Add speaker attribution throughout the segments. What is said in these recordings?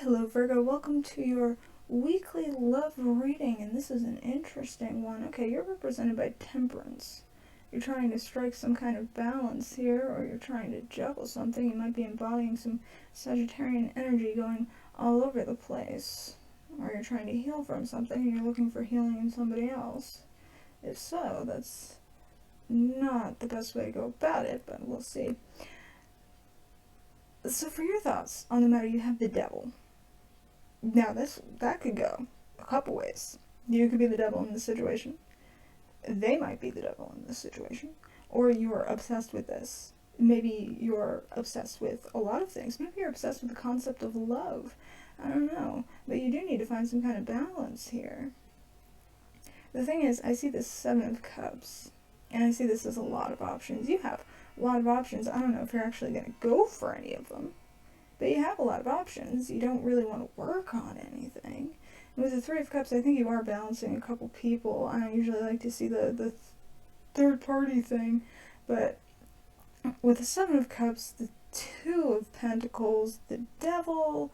Speaker 1: Hello Virgo, welcome to your weekly love reading, and this is an interesting one. Okay, you're represented by Temperance. You're trying to strike some kind of balance here, or you're trying to juggle something. You might be embodying some Sagittarian energy going all over the place. Or you're trying to heal from something and you're looking for healing in somebody else. If so, that's not the best way to go about it, but we'll see. So for your thoughts on the matter, you have the Devil. Now that could go a couple ways. You could be the devil in this situation. They might be the devil in this situation. Or you're obsessed with this. Maybe you're obsessed with a lot of things. Maybe you're obsessed with the concept of love. I don't know. But you do need to find some kind of balance here. The thing is, I see this Seven of Cups. And I see this as a lot of options. You have a lot of options. I don't know if you're actually going to go for any of them. But you have a lot of options. You don't really want to work on anything. And with the Three of Cups, I think you are balancing a couple people. I don't usually like to see the third party thing. But with the Seven of Cups, the Two of Pentacles, the Devil,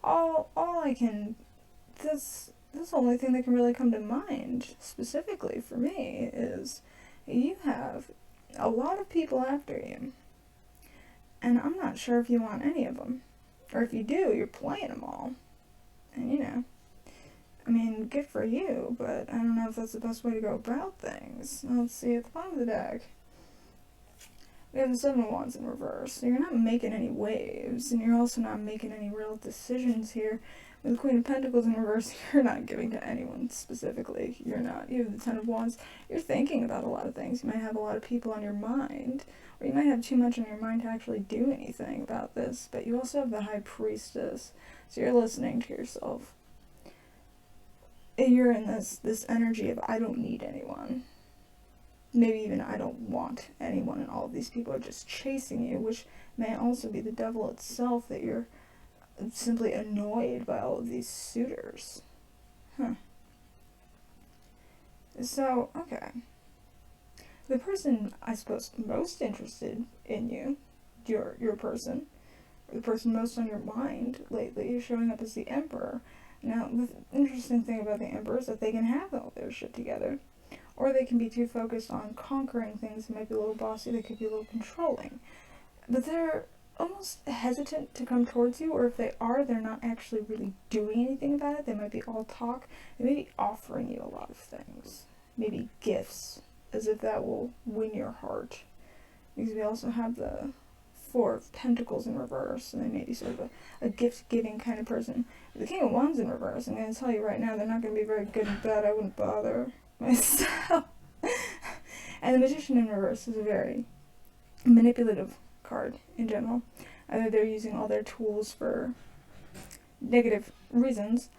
Speaker 1: all I can... That's the only thing that can really come to mind, specifically for me, is you have a lot of people after you. And I'm not sure if you want any of them. Or if you do, you're playing them all. And you know, I mean, good for you, but I don't know if that's the best way to go about things. Let's see, at the bottom of the deck, we have the Seven of Wands in reverse. So you're not making any waves, and you're also not making any real decisions here. With the Queen of Pentacles in reverse, you're not giving to anyone specifically. You're not. You have the Ten of Wands. You're thinking about a lot of things. You might have a lot of people on your mind. Or you might have too much on your mind to actually do anything about this. But you also have the High Priestess. So you're listening to yourself. And you're in this energy of, I don't need anyone. Maybe even I don't want anyone, and all of these people are just chasing you, which may also be the devil itself, that you're simply annoyed by all of these suitors. So, okay. The person, I suppose, most interested in you, your person, or the person most on your mind lately, is showing up as the Emperor. Now, the interesting thing about the Emperor is that they can have all their shit together, or they can be too focused on conquering things. They might be a little bossy, they could be a little controlling. But they're almost hesitant to come towards you, or if they are, they're not actually really doing anything about it. They might be all talk. They may be offering you a lot of things. Maybe gifts, as if that will win your heart. Because we also have the Four of Pentacles in reverse, and they may be sort of a gift-giving kind of person. The King of Wands in reverse, I'm going to tell you right now, they're not going to be very good and bad. I wouldn't bother myself. And the Magician in reverse is a very manipulative card in general. Either they're using all their tools for negative reasons,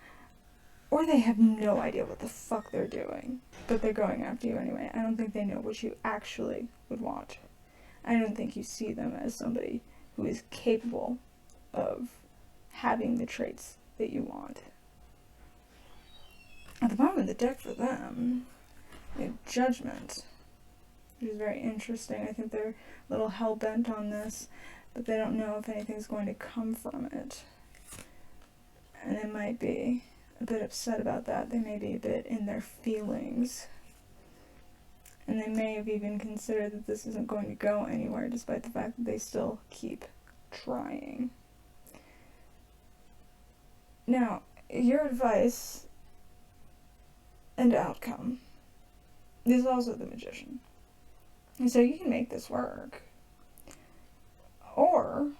Speaker 1: or they have no idea what the fuck they're doing, but they're going after you anyway. I don't think they know what you actually would want. I don't think you see them as somebody who is capable of having the traits that you want. At the bottom of the deck for them, we have Judgment, which is very interesting. I think they're a little hell-bent on this, but they don't know if anything's going to come from it. And they might be a bit upset about that. They may be a bit in their feelings. And they may have even considered that this isn't going to go anywhere, despite the fact that they still keep trying. Now, your advice and outcome is also the Magician. And so you can make this work. Or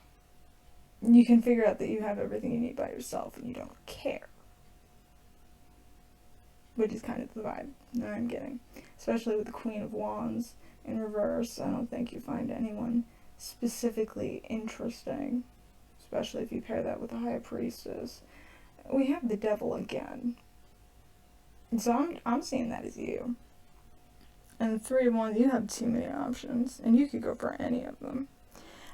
Speaker 1: you can figure out that you have everything you need by yourself and you don't care. Which is kind of the vibe that I'm getting. Especially with the Queen of Wands in reverse. I don't think you find anyone specifically interesting. Especially if you pair that with the High Priestess. We have the Devil again. And so I'm seeing that as you. And the Three of Wands, you have too many options. And you could go for any of them.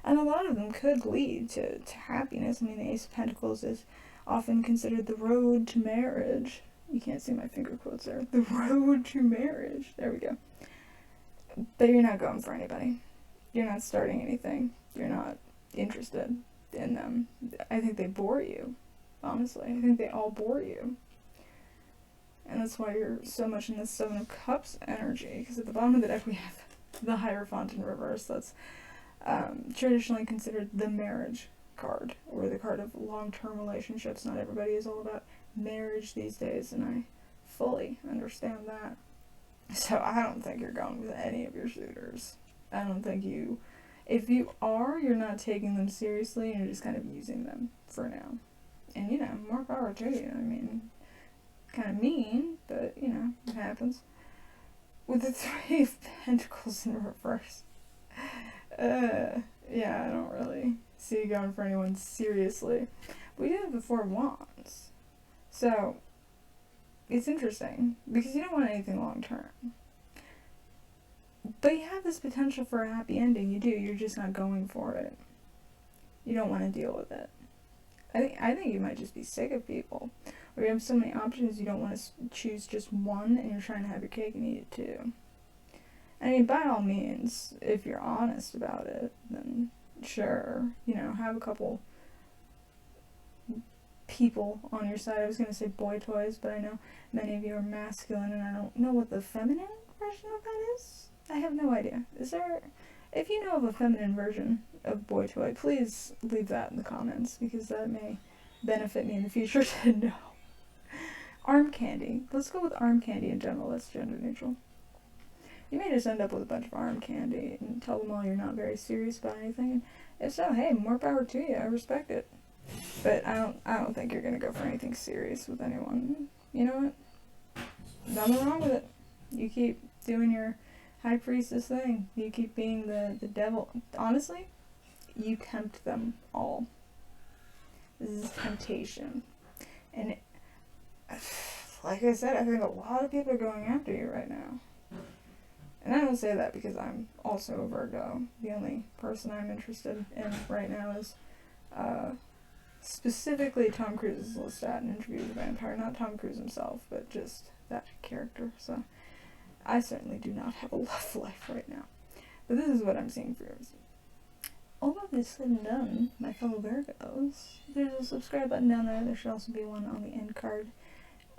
Speaker 1: And a lot of them could lead to happiness. I mean, the Ace of Pentacles is often considered the road to marriage. You can't see my finger quotes there. The road to marriage. There we go. But you're not going for anybody. You're not starting anything. You're not interested in them. I think they bore you honestly. I think they all bore you. And that's why you're so much in the Seven of Cups energy, because at the bottom of the deck we have the Hierophant in reverse. That's traditionally considered the marriage card, or the card of long-term relationships. Not everybody is all about marriage these days, and I fully understand that. So I don't think you're going with any of your suitors. I don't think you... If you are, you're not taking them seriously, and you're just kind of using them for now. And, you know, more power to you. I mean, kind of mean, but, you know, it happens. With the Three of Pentacles in reverse. Yeah, I don't really see you going for anyone seriously. We do have the Four of Wands. So, it's interesting, because you don't want anything long-term. But you have this potential for a happy ending. You do. You're just not going for it. You don't want to deal with it. I think you might just be sick of people. Or you have so many options you don't want to choose just one, and you're trying to have your cake and eat it too. I mean, by all means, if you're honest about it, then sure, you know, have a couple people on your side. I was going to say boy toys, but I know many of you are masculine, and I don't know what the feminine version of that is. I have no idea. Is there... If you know of a feminine version of boy toy, please leave that in the comments, because that may benefit me in the future to know. Arm candy. Let's go with arm candy in general. That's gender neutral. You may just end up with a bunch of arm candy and tell them all you're not very serious about anything. And if so, hey, more power to you. I respect it. But I don't think you're gonna go for anything serious with anyone. You know what? Nothing wrong with it. You keep doing your High Priestess thing. You keep being the devil. Honestly, you tempt them all. This is temptation. And like I said, I think a lot of people are going after you right now. And I don't say that because I'm also a Virgo. The only person I'm interested in right now is specifically Tom Cruise's Lestat in Interview with a Vampire. Not Tom Cruise himself, but just that character. So I certainly do not have a love life right now. But this is what I'm seeing for yours. All of this said and done, my fellow Virgos, there's a subscribe button down there. There should also be one on the end card.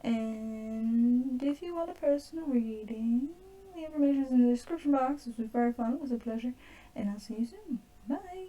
Speaker 1: And if you want a personal reading, the information is in the description box. This was very fun. It was a pleasure. And I'll see you soon. Bye.